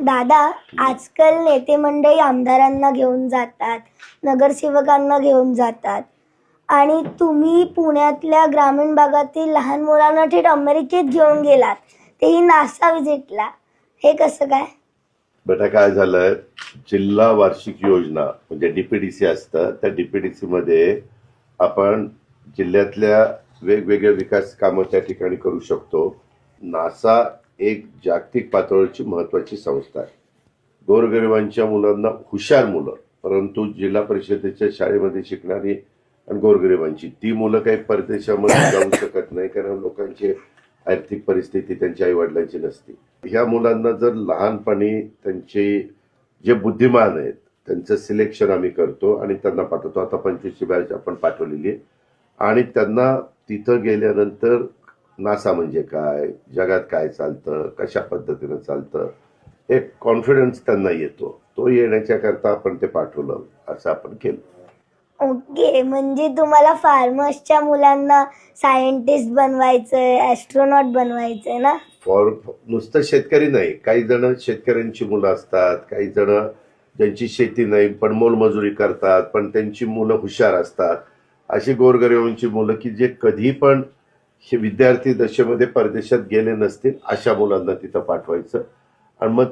दादा, आजकाल नेते मंडळी आमदारांना घेऊन जातात, नगरसेवकांना घेऊन जातात आणि तुम्ही पुण्यातल्या ग्रामीण भागातील लहान मुलांना थेट अमेरिकेत घेऊन गेलात, तेही नासा व्हिजिटला. हे कसं काय? बेटा काय झालंय, जिल्हा वार्षिक योजना म्हणजे डीपीडीसी असतं, त्या डीपीडीसी मध्ये आपण जिल्ह्यातल्या वेगवेगळ्या विकास कामं त्या ठिकाणी करू शकतो. नासा एक जागतिक पातळीची महत्वाची संस्था आहे. गोरगरिबांच्या मुलांना, हुशार मुलं, परंतु जिल्हा परिषदेच्या शाळेमध्ये शिकणारी आणि गोरगरिबांची ती मुलं काही परदेशामध्ये जाऊ शकत नाही, कारण लोकांची आर्थिक परिस्थिती त्यांच्या आई वडिलांची नसते. ह्या मुलांना जर लहानपणी त्यांचे जे बुद्धिमान आहेत त्यांचं सिलेक्शन आम्ही करतो आणि त्यांना पाठवतो. आता 25ची बॅच आपण पाठवलेली आहे आणि त्यांना तिथं गेल्यानंतर नासा म्हणजे काय, जगात काय चालतं, कशा पद्धतीनं चालतं, एक कॉन्फिडन्स त्यांना येतो. तो येण्याच्या करता आपण ते पाठवलं, असं आपण केलं. ओके, म्हणजे तुम्हाला फार्मर्सच्या मुलांना सायंटिस्ट बनवायचंय, ॲस्ट्रॉनॉट बनवायचंय ना? नुसतं शेतकरी नाही, काही जण शेतकऱ्यांची मुलं असतात, काही जण ज्यांची शेती नाही पण मोलमजुरी करतात, पण त्यांची मुलं हुशार असतात. अशी गोरगरिबांची मुलं की जे कधी पण हे विद्यार्थी दशेमध्ये परदेशात गेले नसतील, अशा मुलांना तिथं पाठवायचं आणि मग